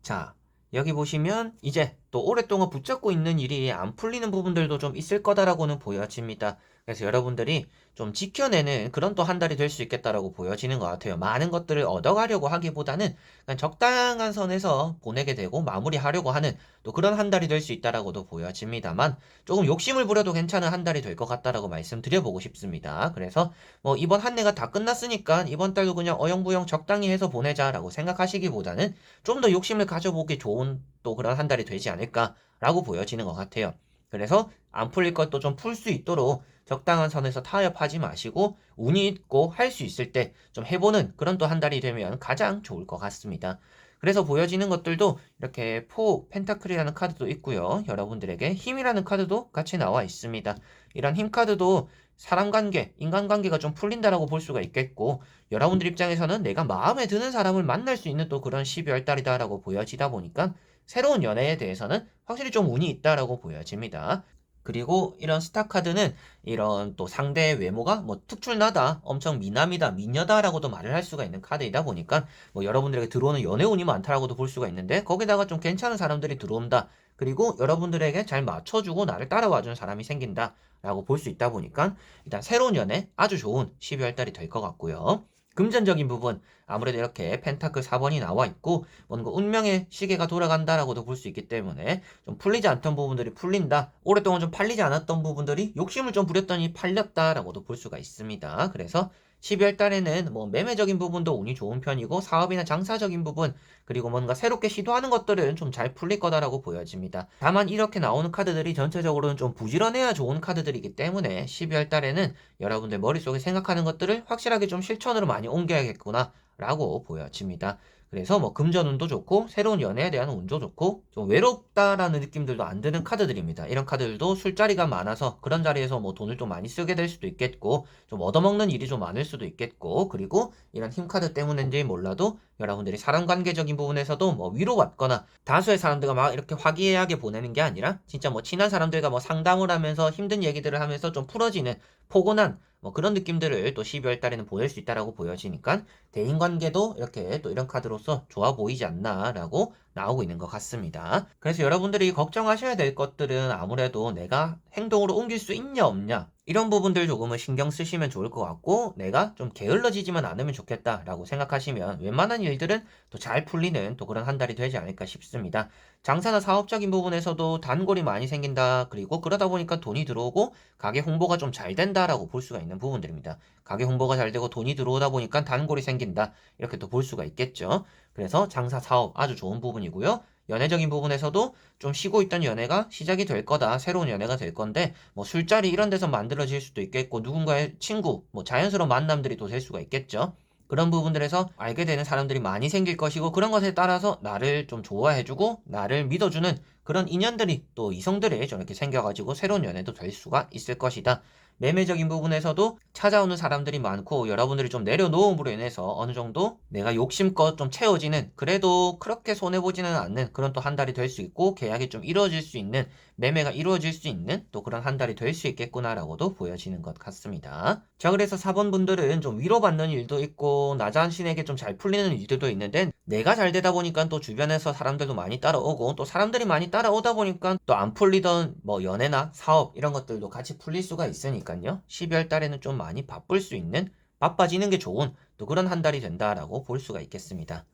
자, 여기 보시면 이제 또 오랫동안 붙잡고 있는 일이 안 풀리는 부분들도 좀 있을 거다라고는 보여집니다. 그래서 여러분들이 좀 지켜내는 그런 또 한 달이 될 수 있겠다라고 보여지는 것 같아요. 많은 것들을 얻어가려고 하기보다는 그냥 적당한 선에서 보내게 되고 마무리하려고 하는 또 그런 한 달이 될 수 있다라고도 보여집니다만, 조금 욕심을 부려도 괜찮은 한 달이 될 것 같다라고 말씀드려보고 싶습니다. 그래서 뭐 이번 한 해가 다 끝났으니까 이번 달도 그냥 어영부영 적당히 해서 보내자라고 생각하시기보다는 좀 더 욕심을 가져보기 좋은 또 그런 한 달이 되지 않을까라고 보여지는 것 같아요. 그래서 안 풀릴 것도 좀 풀 수 있도록 적당한 선에서 타협하지 마시고 운이 있고 할 수 있을 때 좀 해보는 그런 또 한 달이 되면 가장 좋을 것 같습니다. 그래서 보여지는 것들도 이렇게 펜타클이라는 카드도 있고요. 여러분들에게 힘이라는 카드도 같이 나와 있습니다. 이런 힘 카드도 사람 관계, 인간관계가 좀 풀린다라고 볼 수가 있겠고, 여러분들 입장에서는 내가 마음에 드는 사람을 만날 수 있는 또 그런 12월 달이다라고 보여지다 보니까 새로운 연애에 대해서는 확실히 좀 운이 있다라고 보여집니다. 그리고 이런 스타 카드는 이런 또 상대의 외모가 뭐 특출나다, 엄청 미남이다, 미녀다라고도 말을 할 수가 있는 카드이다 보니까 뭐 여러분들에게 들어오는 연애운이 많다라고도 볼 수가 있는데, 거기다가 좀 괜찮은 사람들이 들어온다. 그리고 여러분들에게 잘 맞춰주고 나를 따라와주는 사람이 생긴다. 라고 볼 수 있다 보니까 일단 새로운 연애 아주 좋은 12월 달이 될 것 같고요. 금전적인 부분, 아무래도 이렇게 펜타클 4번이 나와 있고 뭔가 운명의 시계가 돌아간다라고도 볼 수 있기 때문에 좀 풀리지 않던 부분들이 풀린다, 오랫동안 좀 팔리지 않았던 부분들이 욕심을 좀 부렸더니 팔렸다라고도 볼 수가 있습니다. 그래서 12월 달에는 뭐 매매적인 부분도 운이 좋은 편이고, 사업이나 장사적인 부분, 그리고 뭔가 새롭게 시도하는 것들은 좀 잘 풀릴 거다라고 보여집니다. 다만 이렇게 나오는 카드들이 전체적으로는 좀 부지런해야 좋은 카드들이기 때문에 12월 달에는 여러분들 머릿속에 생각하는 것들을 확실하게 좀 실천으로 많이 옮겨야겠구나 라고 보여집니다. 그래서 뭐 금전운도 좋고 새로운 연애에 대한 운도 좋고 좀 외롭다라는 느낌들도 안 드는 카드들입니다. 이런 카드들도 술자리가 많아서 그런 자리에서 뭐 돈을 좀 많이 쓰게 될 수도 있겠고, 좀 얻어먹는 일이 좀 많을 수도 있겠고, 그리고 이런 힘카드 때문인지 몰라도 여러분들이 사람 관계적인 부분에서도 뭐 위로받거나, 다수의 사람들과 막 이렇게 화기애애하게 보내는 게 아니라 진짜 뭐 친한 사람들과 뭐 상담을 하면서 힘든 얘기들을 하면서 좀 풀어지는 포근한 뭐 그런 느낌들을 또 12월 달에는 보낼 수 있다라고 보여지니까 대인관계도 이렇게 또 이런 카드로서 좋아 보이지 않나라고 나오고 있는 것 같습니다. 그래서 여러분들이 걱정하셔야 될 것들은 아무래도 내가 행동으로 옮길 수 있냐 없냐, 이런 부분들 조금은 신경 쓰시면 좋을 것 같고, 내가 좀 게을러지지만 않으면 좋겠다라고 생각하시면 웬만한 일들은 또 잘 풀리는 또 그런 한 달이 되지 않을까 싶습니다. 장사나 사업적인 부분에서도 단골이 많이 생긴다, 그리고 그러다 보니까 돈이 들어오고 가게 홍보가 좀 잘 된다라고 볼 수가 있는 부분들입니다. 가게 홍보가 잘 되고 돈이 들어오다 보니까 단골이 생긴다, 이렇게 또 볼 수가 있겠죠. 그래서 장사 사업 아주 좋은 부분이고요. 연애적인 부분에서도 좀 쉬고 있던 연애가 시작이 될 거다, 새로운 연애가 될 건데 뭐 술자리 이런 데서 만들어질 수도 있겠고, 누군가의 친구, 뭐 자연스러운 만남들이 또 될 수가 있겠죠. 그런 부분들에서 알게 되는 사람들이 많이 생길 것이고, 그런 것에 따라서 나를 좀 좋아해주고 나를 믿어주는 그런 인연들이, 또 이성들이 저렇게 생겨가지고 새로운 연애도 될 수가 있을 것이다. 매매적인 부분에서도 찾아오는 사람들이 많고, 여러분들이 좀 내려놓음으로 인해서 어느 정도 내가 욕심껏 좀 채워지는, 그래도 그렇게 손해보지는 않는 그런 또 한 달이 될 수 있고, 계약이 좀 이루어질 수 있는, 매매가 이루어질 수 있는 또 그런 한 달이 될 수 있겠구나라고도 보여지는 것 같습니다. 자, 그래서 4번 분들은 좀 위로받는 일도 있고 나 자신에게 좀 잘 풀리는 일들도 있는데, 내가 잘 되다 보니까 또 주변에서 사람들도 많이 따라오고, 또 사람들이 많이 따라오다 보니까 또 안 풀리던 뭐 연애나 사업 이런 것들도 같이 풀릴 수가 있으니까요. 12월 달에는 좀 많이 바쁠 수 있는, 바빠지는 게 좋은 또 그런 한 달이 된다라고 볼 수가 있겠습니다.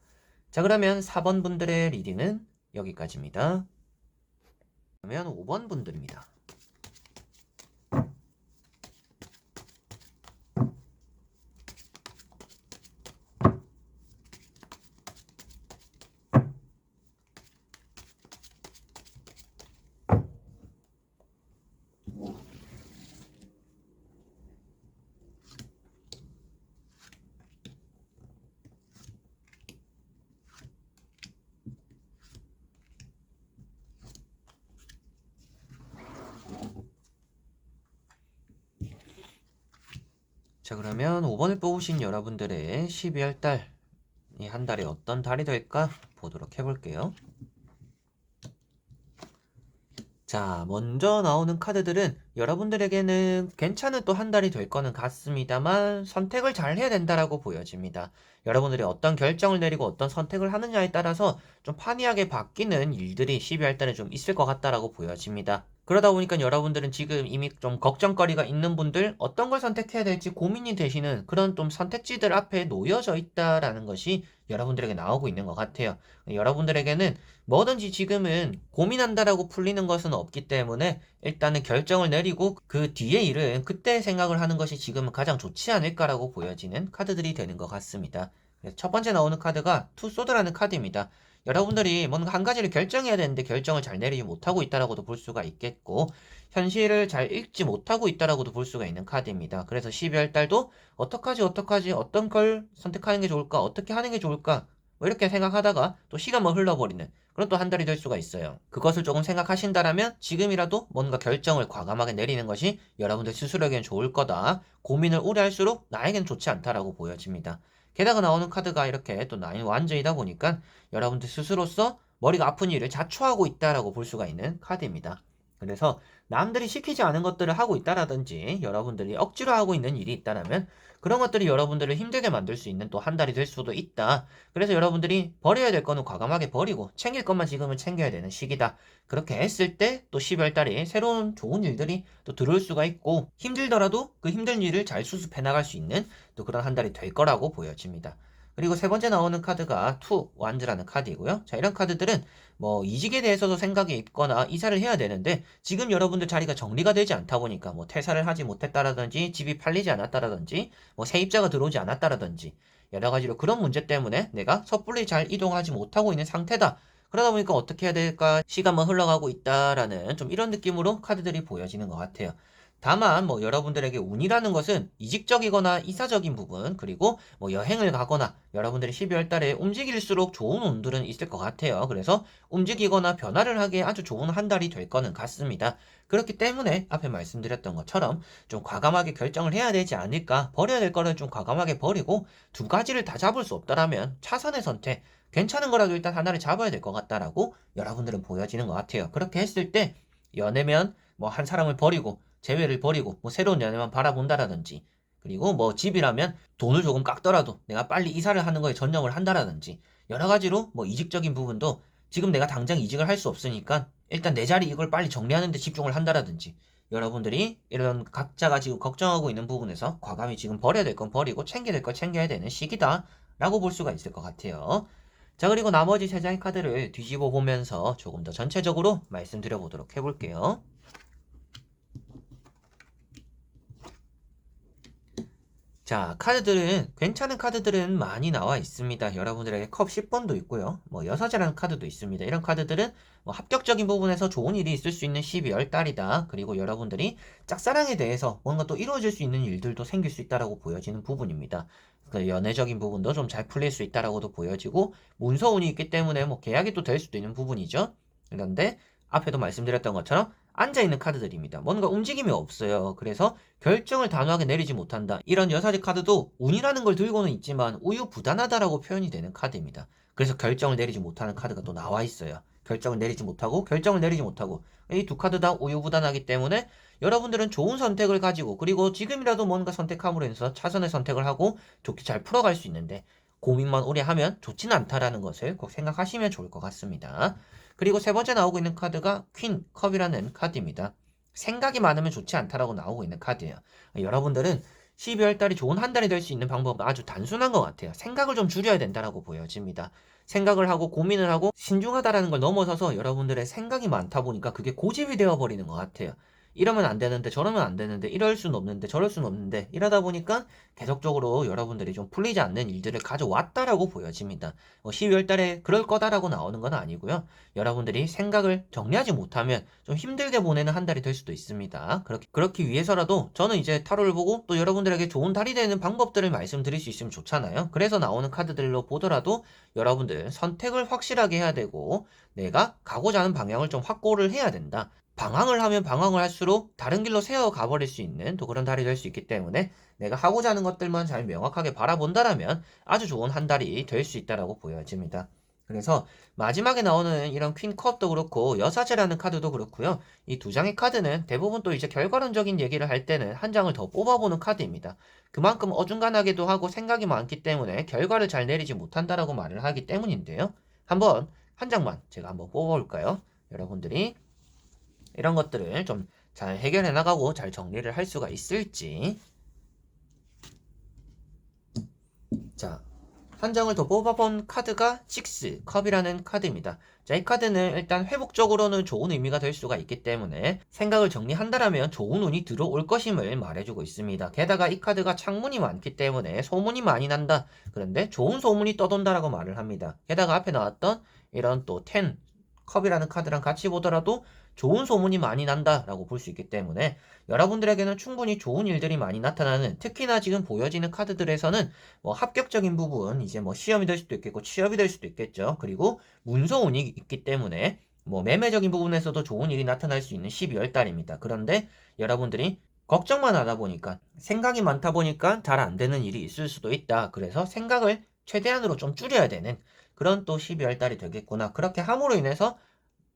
자, 그러면 4번 분들의 리딩은 여기까지입니다. 그러면 5번 분들입니다. 자, 그러면 5번을 뽑으신 여러분들의 12월 달, 이 한 달이 어떤 달이 될까 보도록 해볼게요. 자, 먼저 나오는 카드들은 여러분들에게는 괜찮은 또 한 달이 될 거는 같습니다만 선택을 잘 해야 된다라고 보여집니다. 여러분들이 어떤 결정을 내리고 어떤 선택을 하느냐에 따라서 좀 판이하게 바뀌는 일들이 12월 달에 좀 있을 것 같다라고 보여집니다. 그러다 보니까 여러분들은 지금 이미 좀 걱정거리가 있는 분들, 어떤 걸 선택해야 될지 고민이 되시는 그런 좀 선택지들 앞에 놓여져 있다라는 것이 여러분들에게 나오고 있는 것 같아요. 여러분들에게는 뭐든지 지금은 고민한다라고 풀리는 것은 없기 때문에 일단은 결정을 내리고 그 뒤의 일은 그때 생각을 하는 것이 지금은 가장 좋지 않을까라고 보여지는 카드들이 되는 것 같습니다. 그래서 첫 번째 나오는 카드가 투소드라는 카드입니다. 여러분들이 뭔가 한 가지를 결정해야 되는데 결정을 잘 내리지 못하고 있다라고도 볼 수가 있겠고, 현실을 잘 읽지 못하고 있다라고도 볼 수가 있는 카드입니다. 그래서 12월 달도 어떡하지 어떤 걸 선택하는 게 좋을까, 어떻게 하는 게 좋을까, 뭐 이렇게 생각하다가 또 시간만 흘러버리는 그런 또 한 달이 될 수가 있어요. 그것을 조금 생각하신다라면 지금이라도 뭔가 결정을 과감하게 내리는 것이 여러분들 스스로에겐 좋을 거다. 고민을 오래 할수록 나에겐 좋지 않다라고 보여집니다. 게다가 나오는 카드가 이렇게 또 나인 완전이다 보니까 여러분들 스스로서 머리가 아픈 일을 자초하고 있다라고 볼 수가 있는 카드입니다. 그래서 남들이 시키지 않은 것들을 하고 있다라든지 여러분들이 억지로 하고 있는 일이 있다라면 그런 것들이 여러분들을 힘들게 만들 수 있는 또 한 달이 될 수도 있다. 그래서 여러분들이 버려야 될 거는 과감하게 버리고 챙길 것만 지금은 챙겨야 되는 시기다. 그렇게 했을 때 또 12월 달에 새로운 좋은 일들이 또 들어올 수가 있고 힘들더라도 그 힘든 일을 잘 수습해 나갈 수 있는 또 그런 한 달이 될 거라고 보여집니다. 그리고 세 번째 나오는 카드가 투 완즈라는 카드이고요. 자, 이런 카드들은 뭐 이직에 대해서도 생각이 있거나 이사를 해야 되는데 지금 여러분들 자리가 정리가 되지 않다 보니까 뭐 퇴사를 하지 못했다라든지 집이 팔리지 않았다라든지 뭐 세입자가 들어오지 않았다라든지 여러 가지로 그런 문제 때문에 내가 섣불리 잘 이동하지 못하고 있는 상태다. 그러다 보니까 어떻게 해야 될까? 시간만 흘러가고 있다라는 좀 이런 느낌으로 카드들이 보여지는 것 같아요. 다만 뭐 여러분들에게 운이라는 것은 이직적이거나 이사적인 부분 그리고 뭐 여행을 가거나 여러분들이 12월 달에 움직일수록 좋은 운들은 있을 것 같아요. 그래서 움직이거나 변화를 하기에 아주 좋은 한 달이 될 거는 같습니다. 그렇기 때문에 앞에 말씀드렸던 것처럼 좀 과감하게 결정을 해야 되지 않을까, 버려야 될 거는 좀 과감하게 버리고 두 가지를 다 잡을 수 없다라면 차선의 선택, 괜찮은 거라도 일단 하나를 잡아야 될 것 같다라고 여러분들은 보여지는 것 같아요. 그렇게 했을 때 연애면 뭐 한 사람을 버리고 재회를 버리고 뭐 새로운 연애만 바라본다라든지 그리고 뭐 집이라면 돈을 조금 깎더라도 내가 빨리 이사를 하는 거에 전념을 한다라든지 여러 가지로 뭐 이직적인 부분도 지금 내가 당장 이직을 할 수 없으니까 일단 내 자리 이걸 빨리 정리하는 데 집중을 한다라든지 여러분들이 이런 각자가 지금 걱정하고 있는 부분에서 과감히 지금 버려야 될 건 버리고 챙겨야 될 건 챙겨야 되는 시기다 라고 볼 수가 있을 것 같아요. 자, 그리고 나머지 세 장의 카드를 뒤집어 보면서 조금 더 전체적으로 말씀드려 보도록 해볼게요. 자, 카드들은, 괜찮은 카드들은 많이 나와 있습니다. 여러분들에게 컵 10번도 있고요. 뭐, 6개라는 카드도 있습니다. 이런 카드들은 뭐 합격적인 부분에서 좋은 일이 있을 수 있는 12월 달이다. 그리고 여러분들이 짝사랑에 대해서 뭔가 또 이루어질 수 있는 일들도 생길 수 있다라고 보여지는 부분입니다. 그 연애적인 부분도 좀 잘 풀릴 수 있다라고도 보여지고, 문서운이 있기 때문에 뭐 계약이 또 될 수도 있는 부분이죠. 그런데 앞에도 말씀드렸던 것처럼 앉아있는 카드들입니다. 뭔가 움직임이 없어요. 그래서 결정을 단호하게 내리지 못한다. 이런 여사제 카드도 운이라는 걸 들고는 있지만 우유부단하다라고 표현이 되는 카드입니다. 그래서 결정을 내리지 못하는 카드가 또 나와 있어요. 결정을 내리지 못하고 결정을 내리지 못하고 이 두 카드 다 우유부단하기 때문에 여러분들은 좋은 선택을 가지고 그리고 지금이라도 뭔가 선택함으로 해서 차선의 선택을 하고 좋게 잘 풀어갈 수 있는데 고민만 오래 하면 좋지는 않다라는 것을 꼭 생각하시면 좋을 것 같습니다. 그리고 세 번째 나오고 있는 카드가 퀸 컵이라는 카드입니다. 생각이 많으면 좋지 않다라고 나오고 있는 카드예요. 여러분들은 12월 달이 좋은 한 달이 될 수 있는 방법은 아주 단순한 것 같아요. 생각을 좀 줄여야 된다라고 보여집니다. 생각을 하고 고민을 하고 신중하다라는 걸 넘어서서 여러분들의 생각이 많다 보니까 그게 고집이 되어버리는 것 같아요. 이러면 안 되는데 저러면 안 되는데 이럴 수는 없는데 저럴 수는 없는데 이러다 보니까 계속적으로 여러분들이 좀 풀리지 않는 일들을 가져왔다라고 보여집니다. 12월 달에 그럴 거다라고 나오는 건 아니고요. 여러분들이 생각을 정리하지 못하면 좀 힘들게 보내는 한 달이 될 수도 있습니다. 그렇기 위해서라도 저는 이제 타로를 보고 또 여러분들에게 좋은 달이 되는 방법들을 말씀드릴 수 있으면 좋잖아요. 그래서 나오는 카드들로 보더라도 여러분들 선택을 확실하게 해야 되고 내가 가고자 하는 방향을 좀 확고를 해야 된다. 방황을 하면 방황을 할수록 다른 길로 새어 가버릴 수 있는 또 그런 달이 될 수 있기 때문에 내가 하고자 하는 것들만 잘 명확하게 바라본다라면 아주 좋은 한 달이 될 수 있다라고 보여집니다. 그래서 마지막에 나오는 이런 퀸 컵도 그렇고 여사제라는 카드도 그렇고요. 이 두 장의 카드는 대부분 또 이제 결과론적인 얘기를 할 때는 한 장을 더 뽑아보는 카드입니다. 그만큼 어중간하기도 하고 생각이 많기 때문에 결과를 잘 내리지 못한다라고 말을 하기 때문인데요. 한번 한 장만 제가 한번 뽑아볼까요? 여러분들이 이런 것들을 좀 잘 해결해 나가고 잘 정리를 할 수가 있을지. 자, 한 장을 더 뽑아본 카드가 6 컵이라는 카드입니다. 자, 이 카드는 일단 회복적으로는 좋은 의미가 될 수가 있기 때문에 생각을 정리한다라면 좋은 운이 들어올 것임을 말해주고 있습니다. 게다가 이 카드가 창문이 많기 때문에 소문이 많이 난다. 그런데 좋은 소문이 떠돈다라고 말을 합니다. 게다가 앞에 나왔던 이런 또 10 컵이라는 카드랑 같이 보더라도 좋은 소문이 많이 난다라고 볼 수 있기 때문에 여러분들에게는 충분히 좋은 일들이 많이 나타나는, 특히나 지금 보여지는 카드들에서는 뭐 합격적인 부분, 이제 뭐 시험이 될 수도 있겠고 취업이 될 수도 있겠죠. 그리고 문서운이 있기 때문에 뭐 매매적인 부분에서도 좋은 일이 나타날 수 있는 12월 달입니다. 그런데 여러분들이 걱정만 하다 보니까, 생각이 많다 보니까 잘 안 되는 일이 있을 수도 있다. 그래서 생각을 최대한으로 좀 줄여야 되는 그런 또 12월 달이 되겠구나. 그렇게 함으로 인해서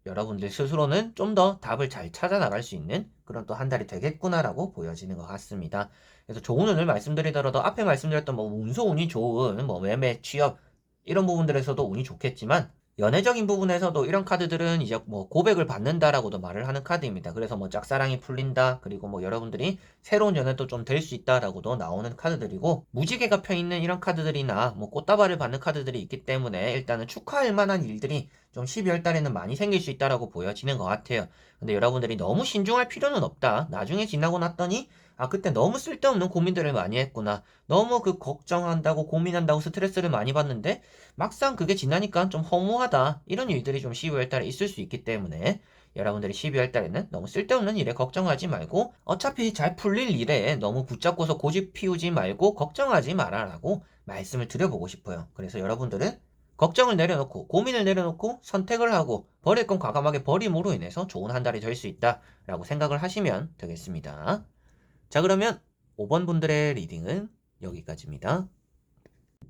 여러분들 스스로는 좀 더 답을 잘 찾아 나갈 수 있는 그런 또 한 달이 되겠구나라고 보여지는 것 같습니다. 그래서 좋은 운을 말씀드리더라도 앞에 말씀드렸던 뭐 문서 운이 좋은 뭐 매매, 취업 이런 부분들에서도 운이 좋겠지만, 연애적인 부분에서도 이런 카드들은 이제 뭐 고백을 받는다라고도 말을 하는 카드입니다. 그래서 뭐 짝사랑이 풀린다, 그리고 뭐 여러분들이 새로운 연애도 좀 될 수 있다라고도 나오는 카드들이고, 무지개가 펴 있는 이런 카드들이나 뭐 꽃다발을 받는 카드들이 있기 때문에 일단은 축하할 만한 일들이 좀 12월 달에는 많이 생길 수 있다라고 보여지는 것 같아요. 근데 여러분들이 너무 신중할 필요는 없다. 나중에 지나고 났더니 아, 그때 너무 쓸데없는 고민들을 많이 했구나. 너무 그 걱정한다고 고민한다고 스트레스를 많이 받는데 막상 그게 지나니까 좀 허무하다. 이런 일들이 좀 12월 달에 있을 수 있기 때문에 여러분들이 12월 달에는 너무 쓸데없는 일에 걱정하지 말고, 어차피 잘 풀릴 일에 너무 붙잡고서 고집 피우지 말고 걱정하지 말아라고 말씀을 드려보고 싶어요. 그래서 여러분들은 걱정을 내려놓고 고민을 내려놓고 선택을 하고 버릴 건 과감하게 버림으로 인해서 좋은 한 달이 될 수 있다라고 생각을 하시면 되겠습니다. 자, 그러면 5번 분들의 리딩은 여기까지입니다.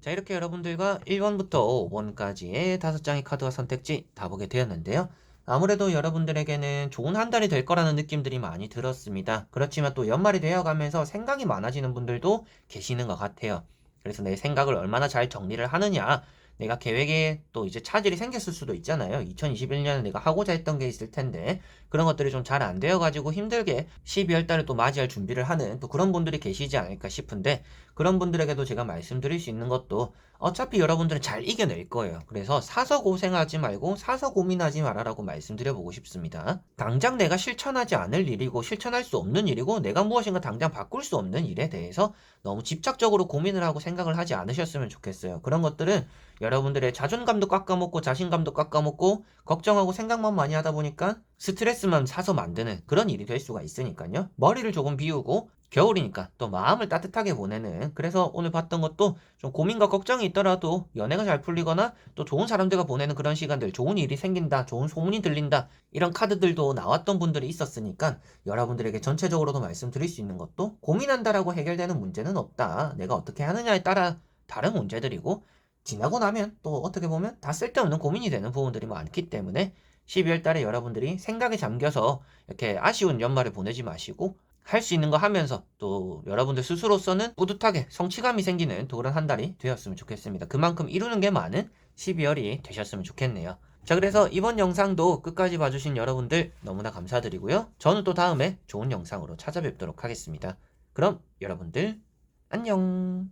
자, 이렇게 여러분들과 1번부터 5번까지의 5장의 카드와 선택지 다 보게 되었는데요. 아무래도 여러분들에게는 좋은 한 달이 될 거라는 느낌들이 많이 들었습니다. 그렇지만 또 연말이 되어가면서 생각이 많아지는 분들도 계시는 것 같아요. 그래서 내 생각을 얼마나 잘 정리를 하느냐, 내가 계획에 또 이제 차질이 생겼을 수도 있잖아요. 2021년에 내가 하고자 했던 게 있을 텐데 그런 것들이 좀 잘 안 되어가지고 힘들게 12월 달을 또 맞이할 준비를 하는 또 그런 분들이 계시지 않을까 싶은데, 그런 분들에게도 제가 말씀드릴 수 있는 것도 어차피 여러분들은 잘 이겨낼 거예요. 그래서 사서 고생하지 말고 사서 고민하지 말아라고 말씀드려보고 싶습니다. 당장 내가 실천하지 않을 일이고 실천할 수 없는 일이고 내가 무엇인가 당장 바꿀 수 없는 일에 대해서 너무 집착적으로 고민을 하고 생각을 하지 않으셨으면 좋겠어요. 그런 것들은 여러분들의 자존감도 깎아먹고 자신감도 깎아먹고 걱정하고 생각만 많이 하다 보니까 스트레스만 사서 만드는 그런 일이 될 수가 있으니까요. 머리를 조금 비우고 겨울이니까 또 마음을 따뜻하게 보내는, 그래서 오늘 봤던 것도 좀 고민과 걱정이 있더라도 연애가 잘 풀리거나 또 좋은 사람들과 보내는 그런 시간들, 좋은 일이 생긴다, 좋은 소문이 들린다, 이런 카드들도 나왔던 분들이 있었으니까 여러분들에게 전체적으로도 말씀드릴 수 있는 것도 고민한다라고 해결되는 문제는 없다. 내가 어떻게 하느냐에 따라 다른 문제들이고, 지나고 나면 또 어떻게 보면 다 쓸데없는 고민이 되는 부분들이 많기 때문에 12월 달에 여러분들이 생각에 잠겨서 이렇게 아쉬운 연말을 보내지 마시고 할 수 있는 거 하면서 또 여러분들 스스로서는 뿌듯하게 성취감이 생기는 또 그런 한 달이 되었으면 좋겠습니다. 그만큼 이루는 게 많은 12월이 되셨으면 좋겠네요. 자, 그래서 이번 영상도 끝까지 봐주신 여러분들 너무나 감사드리고요. 저는 또 다음에 좋은 영상으로 찾아뵙도록 하겠습니다. 그럼 여러분들 안녕.